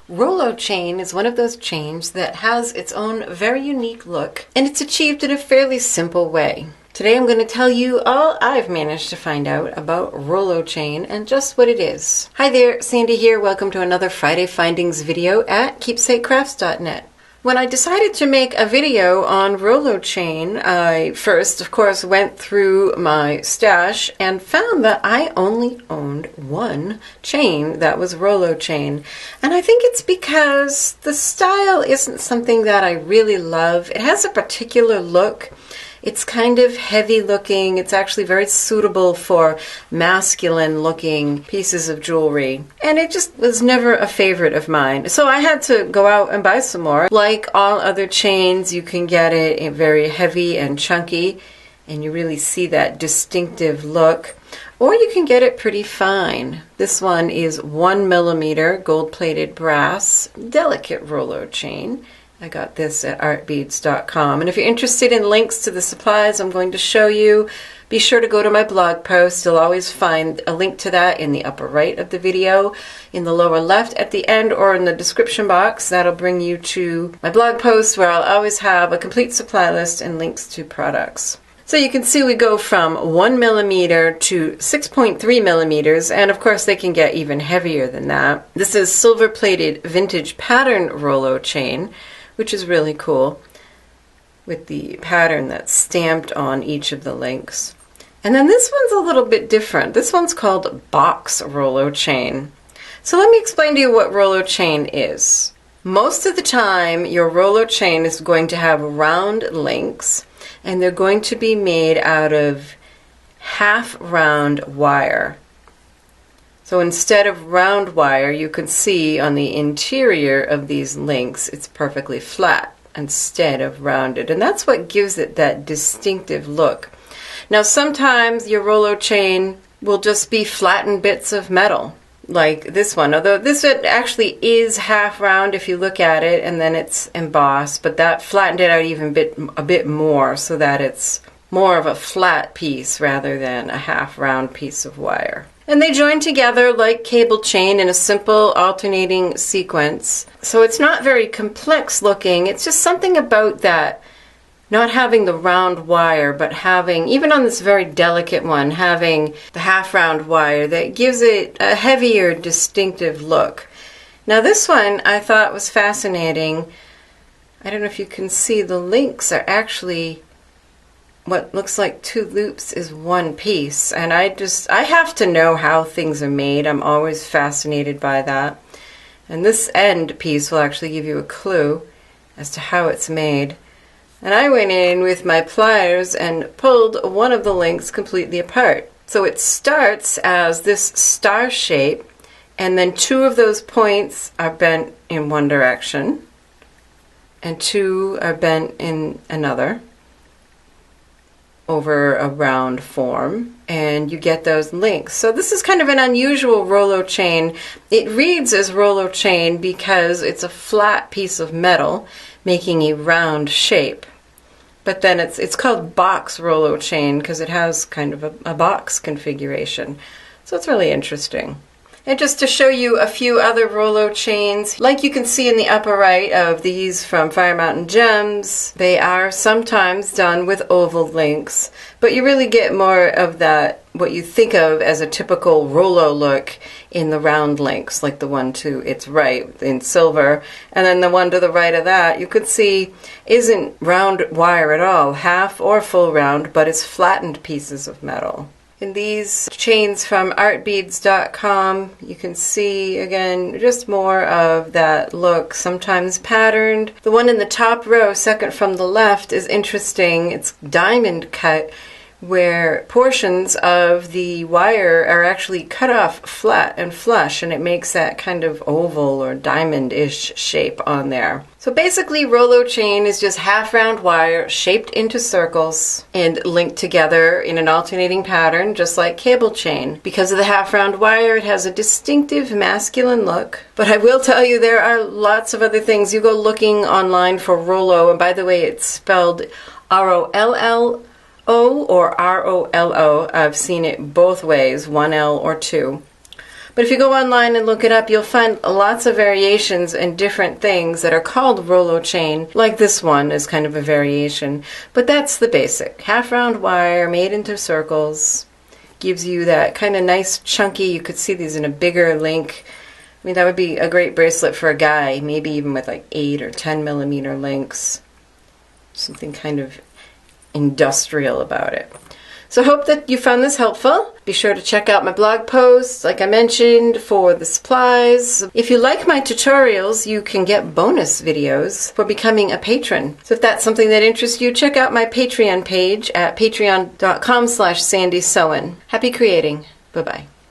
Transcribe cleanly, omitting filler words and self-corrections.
Rolo chain is one of those chains that has its own very unique look, and it's achieved in a fairly simple way. Today I'm going to tell you all I've managed to find out about Rolo chain and just what it is. Hi there, Sandy here. Welcome to another Friday Findings video at keepsakecrafts.net. When I decided to make a video on Rolo chain, I first, of course, went through my stash and found that I only owned one chain that was Rolo chain. And I think it's because the style isn't something that I really love. It has a particular look. It's kind of heavy looking. It's actually very suitable for masculine looking pieces of jewelry. And it just was never a favorite of mine. So I had to go out and buy some more. Like all other chains, you can get it very heavy and chunky, and you really see that distinctive look. Or you can get it pretty fine. This one is 1mm gold-plated brass, delicate Rolo chain. I got this at artbeads.com. And if you're interested in links to the supplies I'm going to show you, be sure to go to my blog post. You'll always find a link to that in the upper right of the video, in the lower left at the end, or in the description box. That'll bring you to my blog post where I'll always have a complete supply list and links to products. So you can see we go from 1mm to 6.3mm, and of course they can get even heavier than that. This is silver-plated vintage pattern Rolo chain, which is really cool, with the pattern that's stamped on each of the links. And then this one's a little bit different. This one's called box Rolo chain. So let me explain to you what Rolo chain is. Most of the time, your Rolo chain is going to have round links, and they're going to be made out of half-round wire. So instead of round wire, you can see on the interior of these links, it's perfectly flat instead of rounded. And that's what gives it that distinctive look. Now sometimes your Rolo chain will just be flattened bits of metal, like this one. Although this actually is half round if you look at it, and then it's embossed, but that flattened it out even a bit more so that it's more of a flat piece rather than a half round piece of wire. And they join together like cable chain in a simple alternating sequence. So it's not very complex looking. It's just something about that, not having the round wire, but having, even on this very delicate one, having the half round wire that gives it a heavier, distinctive look. Now this one I thought was fascinating. I don't know if you can see, the links are actually what looks like two loops is one piece, and I have to know how things are made. I'm always fascinated by that. And this end piece will actually give you a clue as to how it's made. And I went in with my pliers and pulled one of the links completely apart. So it starts as this star shape, and then two of those points are bent in one direction, and two are bent in another, over a round form, and you get those links. So this is kind of an unusual Rolo chain. It reads as Rolo chain because it's a flat piece of metal making a round shape. But then it's called box Rolo chain because it has kind of a box configuration. So it's really interesting. And just to show you a few other Rolo chains, like you can see in the upper right of these from Fire Mountain Gems, they are sometimes done with oval links, but you really get more of that, what you think of as a typical Rolo look, in the round links, like the one to its right in silver, and then the one to the right of that, you could see, isn't round wire at all, half or full round, but it's flattened pieces of metal. In these chains from artbeads.com, you can see, again, just more of that look, sometimes patterned. The one in the top row, second from the left, is interesting. It's diamond cut, where portions of the wire are actually cut off flat and flush, and it makes that kind of oval or diamond-ish shape on there. So basically, Rolo chain is just half-round wire shaped into circles and linked together in an alternating pattern, just like cable chain. Because of the half-round wire, it has a distinctive masculine look. But I will tell you, there are lots of other things. You go looking online for Rolo, and by the way, it's spelled R-O-L-L O or R-O-L-O. I've seen it both ways, one L or two. But if you go online and look it up, you'll find lots of variations and different things that are called Rolo chain, like this one is kind of a variation. But that's the basic. Half round wire made into circles. Gives you that kind of nice chunky, you could see these in a bigger link. I mean, that would be a great bracelet for a guy, maybe even with like 8 or 10 millimeter links. Something kind of industrial about it. So I hope that you found this helpful. Be sure to check out my blog posts, like I mentioned, for the supplies. If you like my tutorials, you can get bonus videos for becoming a patron. So if that's something that interests you, check out my Patreon page at patreon.com/SandySewen. Happy creating. Bye-bye.